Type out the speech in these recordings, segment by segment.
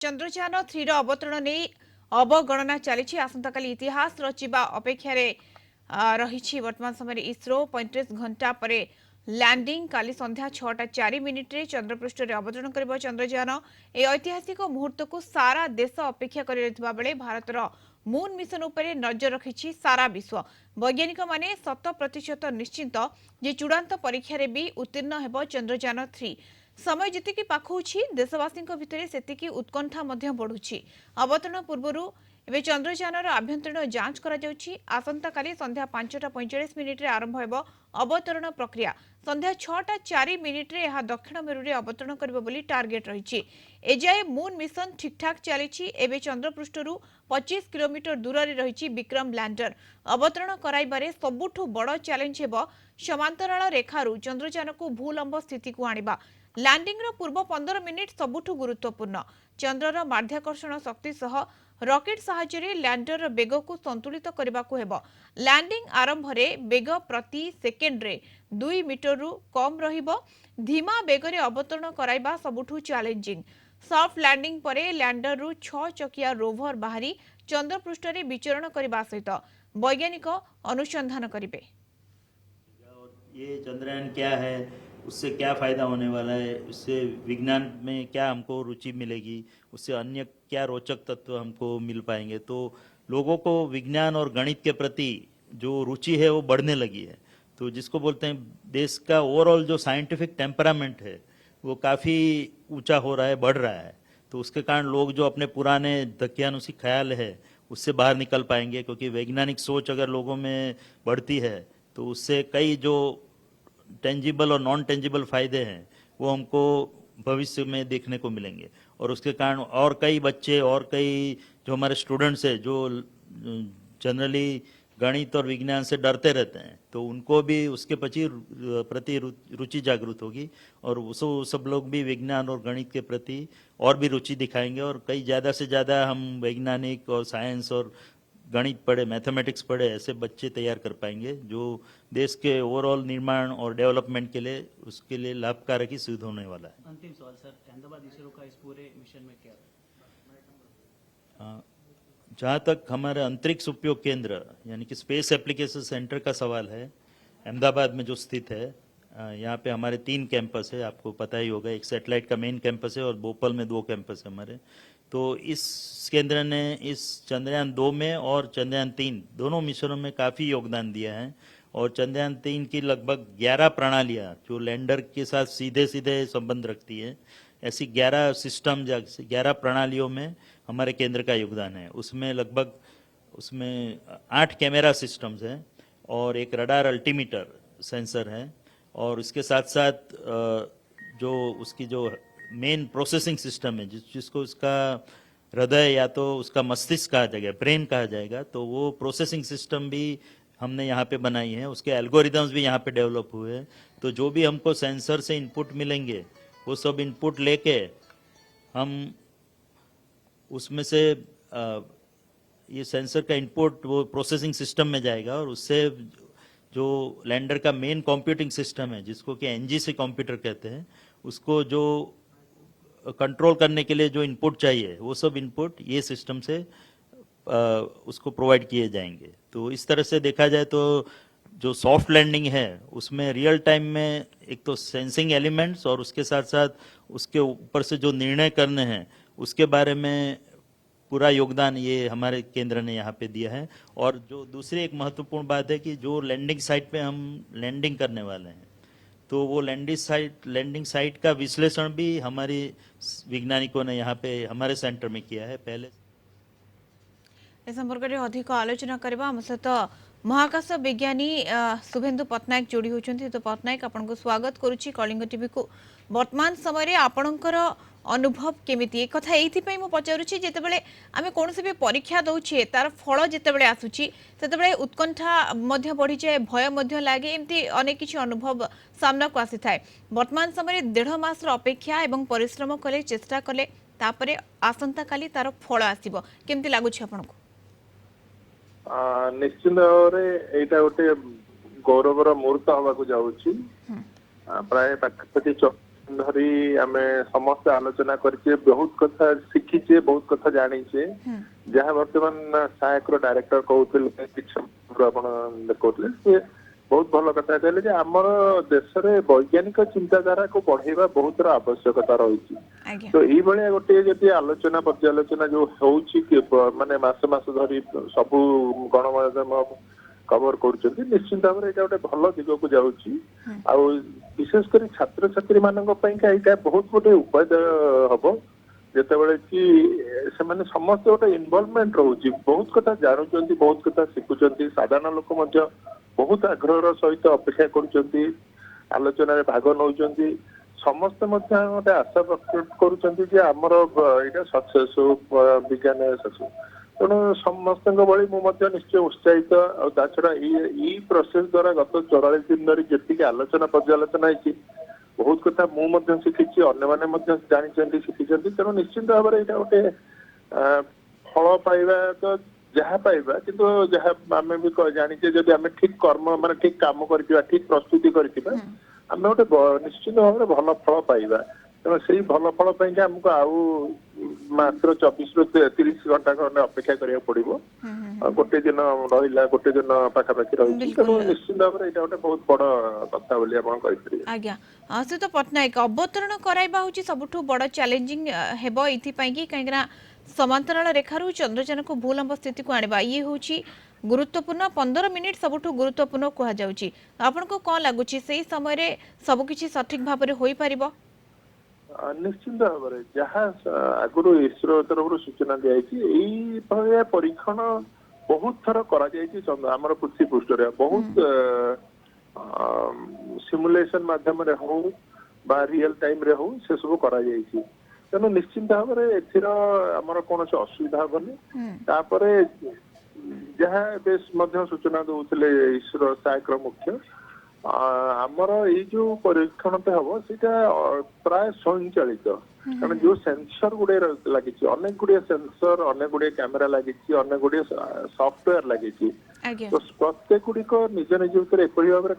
चंद्रयान 3 अवतरण नहीं अवगणना चली आसंता काली इतिहास रचिबा अपेक्षा रही वर्तमान समय इसरो 35 घंटा पर लैंडिंग काली संध्या 6:04 रे चंद्रपृष्ठ में अवतरण कर चंद्रयान ए ऐतिहासिक मुहूर्त को सारा देश अपेक्षा कर बेले भारतर मून मिशन उपर नजर रखी सारा विश्व वैज्ञानिक माने 100% निश्चिंत जे चूड़ांत परीक्षा भी उत्तीर्ण हेब चंद्रयान 3 समय जीत पाखुची देशवासी भितर से उत्कंठा बढ़ुची अवतरण पूर्व एवं चंद्रयान आभ्यंतरीण जांच करा आसंता काली संध्या 5:45 आरंभ हेब अवतरण प्रक्रिया संध्या 6:04 दक्षिण मेरु रे अवतरण करिबो बोली टार्गेट रही एजाए मून मिशन ठीक ठाक चली एवं चंद्रपृष्ठरू 25 किलोमीटर दूर रे रही विक्रम लैंडर अवतरण कराइबारे सबुठु बड़ चैलेंज हेब समांतराल रेखारू चंद्रयान को भूलंब स्थिति को आनिबा लैंडिंग रो पूर्व 15 मिनिट सबुठु गुरुत्वपूर्ण चंद्रर माध्याकर्षण शक्ति सह रॉकेट साहाय्य लैंडर बेग को संतुलित करने को हेब लैंडिंग आरंभ रे बेग प्रति सेकेंड रे 2 मीटर रु कम रहिबो धीमा बेग रे अवतरण कराइबा सबुठु चैलेंजिंग सॉफ्ट लैंडिंग परे लैंडर रु 6 चकिया रोवर बाहरी चंद्रपृष्ठ रे विचरण करने सहित वैज्ञानिक अनुसंधान करिवे। ये चंद्रयान क्या है, उससे क्या फ़ायदा होने वाला है, उससे विज्ञान में क्या हमको रुचि मिलेगी, उससे अन्य क्या रोचक तत्व हमको मिल पाएंगे। तो लोगों को विज्ञान और गणित के प्रति जो रुचि है वो बढ़ने लगी है। तो जिसको बोलते हैं देश का ओवरऑल जो साइंटिफिक टेम्परामेंट है वो काफ़ी ऊंचा हो रहा है, बढ़ रहा है। तो उसके कारण लोग जो अपने पुराने दकियानुसी ख्याल है उससे बाहर निकल पाएंगे, क्योंकि वैज्ञानिक सोच अगर लोगों में बढ़ती है तो उससे कई जो टेंजिबल और नॉन टेंजिबल फायदे हैं वो हमको भविष्य में देखने को मिलेंगे। और उसके कारण और कई बच्चे और कई जो हमारे स्टूडेंट्स हैं जो जनरली गणित और विज्ञान से डरते रहते हैं तो उनको भी उसके प्रति रुचि जागृत होगी और वो सब लोग भी विज्ञान और गणित के प्रति और भी रुचि दिखाएंगे और कई ज़्यादा से ज़्यादा हम वैज्ञानिक और साइंस और गणित पढ़े, मैथमेटिक्स पढ़े ऐसे बच्चे तैयार कर पाएंगे जो देश के ओवरऑल निर्माण और डेवलपमेंट के लिए उसके लिए लाभकारक ही सिद्ध होने वाला है। अंतिम सवाल सर, अहमदाबाद इसरो का इस पूरे मिशन में क्या है? जहाँ तक हमारे अंतरिक्ष उपयोग केंद्र यानी कि स्पेस एप्लीकेशन सेंटर का सवाल है, अहमदाबाद में जो स्थित है, यहाँ पे हमारे 3 कैंपस है, आपको पता ही होगा। एक सैटेलाइट का मेन कैंपस है और भोपाल में 2 कैंपस है हमारे। तो इस केंद्र ने इस चंद्रयान 2 में और चंद्रयान 3 दोनों मिशनों में काफ़ी योगदान दिया है और चंद्रयान 3 की लगभग 11 प्रणालियाँ जो लैंडर के साथ सीधे सीधे संबंध रखती है, ऐसी 11 सिस्टम 11 प्रणालियों में हमारे केंद्र का योगदान है। उसमें 8 कैमरा सिस्टम्स हैं और एक रडार अल्टीमीटर सेंसर है और इसके साथ साथ जो उसकी जो मेन प्रोसेसिंग सिस्टम है जिसको उसका हृदय या तो उसका मस्तिष्क कहा जाएगा, ब्रेन कहा जाएगा, तो वो प्रोसेसिंग सिस्टम भी हमने यहाँ पे बनाई है। उसके एल्गोरिदम्स भी यहाँ पे डेवलप हुए हैं। तो जो भी हमको सेंसर से इनपुट मिलेंगे वो सब इनपुट लेके हम उसमें से ये सेंसर का इनपुट वो प्रोसेसिंग सिस्टम में जाएगा और उससे जो लैंडर का मेन कंप्यूटिंग सिस्टम है जिसको कि एनजीसी कंप्यूटर कहते हैं, उसको जो कंट्रोल करने के लिए जो इनपुट चाहिए वो सब इनपुट ये सिस्टम से उसको प्रोवाइड किए जाएंगे। तो इस तरह से देखा जाए तो जो सॉफ्ट लैंडिंग है उसमें रियल टाइम में एक तो सेंसिंग एलिमेंट्स और उसके साथ साथ उसके ऊपर से जो निर्णय करने हैं उसके बारे में पूरा योगदान ये हमारे केंद्र ने यहाँ पे दिया है। और जो दूसरी एक महत्वपूर्ण बात है कि जो लैंडिंग साइट पे हम लैंडिंग करने वाले हैं तो वो लैंडिंग साइट का विश्लेषण भी हमारी वैज्ञानिकों ने यहाँ पे हमारे सेंटर में किया है। पहले ए संपर्क में अधिक आलोचना करबा हम सहित महाकाश विज्ञानी शुभेन्दु पट्टनायक जोड़ी होचंती। तो पट्टनायक आपन को स्वागत करूची कलिंग टीवी को। वर्तमान समय रे आपनकर अनुभव केमिति ए कथा एथि पई म पचारुची जेतेबेले आमे कोनसे भी परीक्षा दउछे तार फल जेतेबेले आसुची तेतेबेले उत्कंठा मध्य बढ़ी जाए, भय मध्य लागे, एमती अनेक किछि अनुभव सामना को आसी थाए। वर्तमान समय रे 1.5 मास अपेक्षा एवं परिश्रम कले चेष्टा कले तापरे आसंता काली तार फल आसीबो केमति लागुछि आपनको? निश्चित भाव यहाँ गोटे गौरवर मुहूर्त हवा जाऊँगी। प्राय पाखापाखि ଧରି ଆମେ ସମସ୍ତେ ଆଲୋଚନା କରିଛେ, ବହୁତ କଥା ଶିଖିଛେ, ବହୁତ କଥା ଜାଣିଛେ। ଯାହା ବର୍ତ୍ତମାନ ସାୟକର ଡାଇରେକ୍ଟର କହୁଥିଲେ କିଛି ସମୟ ପୂର୍ବରୁ ଆପଣ କହୁଥିଲେ, ସେ ବହୁତ ଭଲ କଥା କହିଲେ ଯେ ଆମର ଦେଶରେ ବୈଜ୍ଞାନିକ ଚିନ୍ତାଧାରାକୁ ବଢେଇବା ବହୁତର ଆବଶ୍ୟକତା ରହିଛି। ଆଜ୍ଞା ତ ଏଇଭଳିଆ ଗୋଟେ ଯଦି ଆଲୋଚନା ପର୍ଯ୍ୟାଲୋଚନା ଯୋଉ ହଉଛି କି ମାନେ ମାସ ମାସ ଧରି ସବୁ ଗଣମାଧ୍ୟମ କଭର କରୁଛନ୍ତି, ନିଶ୍ଚିତ ଭାବରେ ଏଇଟା ଗୋଟେ ଭଲ ଦିଗକୁ ଯାଉଛି। ଆଉ ବିଶେଷ କରି ଛାତ୍ରଛାତ୍ରୀ ମାନଙ୍କ ପାଇଁକା ଏଇଟା ବହୁତ ଗୋଟେ ଉପାଦେୟ ହବ, ଯେତେବେଳେ କି ସେମାନେ ସମସ୍ତେ ଗୋଟେ ଇନଭଲଭମେଣ୍ଟ ରହୁଛି, ବହୁତ କଥା ଜାଣୁଛନ୍ତି, ବହୁତ କଥା ଶିଖୁଛନ୍ତି। ସାଧାରଣ ଲୋକ ମଧ୍ୟ ବହୁତ ଆଗ୍ରହର ସହିତ ଅପେକ୍ଷା କରୁଛନ୍ତି, ଆଲୋଚନାରେ ଭାଗ ନଉଛନ୍ତି। ସମସ୍ତେ ମଧ୍ୟ ଗୋଟେ ଆଶା ପ୍ରକଟ କରୁଛନ୍ତି ଯେ ଆମର ଏଇଟା ସକ୍ସେସ୍ ହଉ, ବିଜ୍ଞାନ ସକ୍ସେସ୍। ତେଣୁ ସମସ୍ତଙ୍କ ଭଳି ମୁଁ ମଧ୍ୟ ନିଶ୍ଚୟ ଉତ୍ସାହିତ। ଆଉ ତା ଛଡା ଏଇ ପ୍ରୋସେସ ଦ୍ଵାରା ଗତ 44 ଦିନ ଧରି ଯେତିକି ଆଲୋଚନା ପର୍ଯ୍ୟାଲୋଚନା ହେଇଛି, ବହୁତ କଥା ମୁଁ ମଧ୍ୟ ଶିଖିଛି, ଅନ୍ୟମାନେ ମଧ୍ୟ ଜାଣିଛନ୍ତି, ଶିଖିଛନ୍ତି। ତେଣୁ ନିଶ୍ଚିନ୍ତ ଭାବରେ ଏଇଟା ଗୋଟେ ଫଳ ପାଇବା ତ ଯାହା ପାଇବା, କିନ୍ତୁ ଯାହା ଆମେ ବି ଜାଣିଛେ ଯଦି ଆମେ ଠିକ କର୍ମ ମାନେ ଠିକ କାମ କରିଥିବା, ଠିକ ପ୍ରସ୍ତୁତି କରିଥିବା, ଆମେ ଗୋଟେ ନିଶ୍ଚିତ ଭାବରେ ଭଲ ଫଳ ପାଇବା। ତେଣୁ ସେଇ ଭଲ ଫଳ ପାଇଁକା ଆମକୁ ଆଉ ମାତ୍ର 24 ରୁ 30 ଘଣ୍ଟା ଖଣ୍ଡେ ଅପେକ୍ଷା କରିବାକୁ ପଡିବ। ଆଉ ଗୋଟେ ଦିନ ରହିଲା, ଗୋଟେ ଦିନ ପାଖାପାଖି ରହିଛି। ତେଣୁ ବିଲକୁଲ ନିଶ୍ଚିତ ଭାବରେ ଏଇଟା ଗୋଟେ ବହୁତ ବଡ କଥା ବୋଲି ଆପଣ କହିପାରିବେ। ଆଜ୍ଞା ଅଚ୍ୟୁତ ପଟ୍ଟନାୟକ, ଅବତରଣ କରାଇବା ହେଉଛି ସବୁଠୁ ବଡ଼ ଚ୍ୟାଲେଞ୍ଜିଂ ହେବ ଏଇଥିପାଇଁ କି କାହିଁକି ନା ସମାନ୍ତରାଳ ରେଖାରୁ ଚନ୍ଦ୍ରଯାନକୁ ଭୂଲମ୍ବ ସ୍ଥିତିକୁ ଆଣିବା ଇଏ ହେଉଛି ଗୁରୁତ୍ୱପୂର୍ଣ୍ଣ। 15 ମିନିଟ୍ ସବୁଠୁ ଗୁରୁତ୍ୱପୂର୍ଣ୍ଣ କୁହାଯାଉଛି। ଆପଣଙ୍କୁ କ'ଣ ଲାଗୁଛି ସେଇ ସମୟରେ ସବୁକିଛି ସଠିକ୍ ଭାବରେ ହୋଇପାରିବ? ନିଶ୍ଚିନ୍ତ ଭାବରେ ଯାହା ଆଗରୁ ଇସ୍ରୋ ତରଫରୁ ସୂଚନା ଦିଆଯାଇଛି, ଏଇ ଭଳିଆ ପରୀକ୍ଷଣ ବହୁତ ଥର କରାଯାଇଛି ଆମର ପୃଥ୍ୱୀ ପୃଷ୍ଠରେ। ବହୁତ ସିମୁଲେସନ ମାଧ୍ୟମରେ ହଉ ବା ରିଅଲ ଟାଇମ ରେ ହଉ, ସେ ସବୁ କରାଯାଇଛି। ତେଣୁ ନିଶ୍ଚିନ୍ତ ଭାବରେ ଏଥିର ଆମର କୌଣସି ଅସୁବିଧା ହବନି। ତାପରେ ଯାହା ଏବେ ମଧ୍ୟ ସୂଚନା ଦଉଥିଲେ ଇସ୍ରୋ ସାୟକର ମୁଖ୍ୟ, ଆମର ଏଇ ଯୋଉ ପରୀକ୍ଷଣଟା ହବ ସେଇଟା ପ୍ରାୟ ସ୍ୱୟଂଚାଳିତ। କାରଣ ଯୋଉ ସେନ୍ସର ଗୁଡେ ଲାଗିଛି, ଅନେକ ଗୁଡିଏ ସେନ୍ସର, ଅନେକ ଗୁଡିଏ କ୍ୟାମେରା ଲାଗିଛି, ଅନେକ ଗୁଡିଏ ସଫ୍ଟୱେର ଲାଗିଛି। ଆଜ୍ଞା ତ ପ୍ରତ୍ୟେକ ଗୁଡିକ ନିଜ ନିଜ ଭିତରେ ଏପରି ଭାବରେ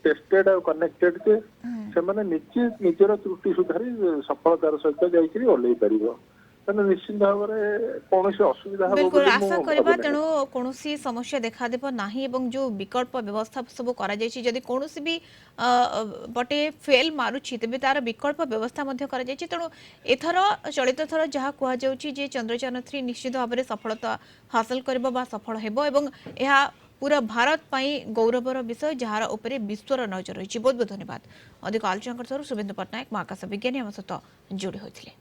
ଟେଷ୍ଟେଡ ଆଉ କନେକ୍ଟେଡ ଯେ ସେମାନେ ନିଜର ତ୍ରୁଟି ସୁଧାରି ସଫଳତାର ସହିତ ଯାଇକରି ଓହ୍ଲେଇ ପାରିବ। ତେଣୁ ନିଶ୍ଚିତ ଭାବରେ କୌଣସି ଅସୁବିଧା ହବ ବିଲକୁଲ ବୋଲି ମୁଁ ଆଶା କରିବା, ଭାବୁନାହିଁ। ତେଣୁ କୌଣସି ସମସ୍ୟା ଦେଖାଦେବ ନାହିଁ ଏବଂ ଯେଉଁ ବିକଳ୍ପ ବ୍ୟବସ୍ଥା ସବୁ କରାଯାଇଛି, ଯଦି କୌଣସି ବି ପଟେ ଫେଲ୍ ମାରୁଛି ତେବେ ତାର ବିକଳ୍ପ ବ୍ୟବସ୍ଥା ମଧ୍ୟ କରାଯାଇଛି। ତେଣୁ ଏଥର ଚଳିତ ଥର ଯାହା କୁହାଯାଉଛି ଯେ ଚନ୍ଦ୍ରଯାନ-3 ନିଶ୍ଚିତ ଭାବରେ ସଫଳତା ହାସଲ କରିବ ବା ସଫଳ ହେବ ଏବଂ ଏହା ପୁରା ଭାରତ ପାଇଁ ଗୌରବର ବିଷୟ, ଯାହାର ଉପରେ ବିଶ୍ୱର ନଜର ରହିଛି। ବହୁତ ବହୁତ ଧନ୍ୟବାଦ। ଅଧିକ ଆଲୋଚନା କରିଥିବାରୁ ଶୁଭେନ୍ଦୁ ପଟ୍ଟନାୟକ, ମହାକାଶ ବିଜ୍ଞାନୀ, ଆମ ସହିତ ଯୋଡ଼ି ହୋଇଥିଲେ।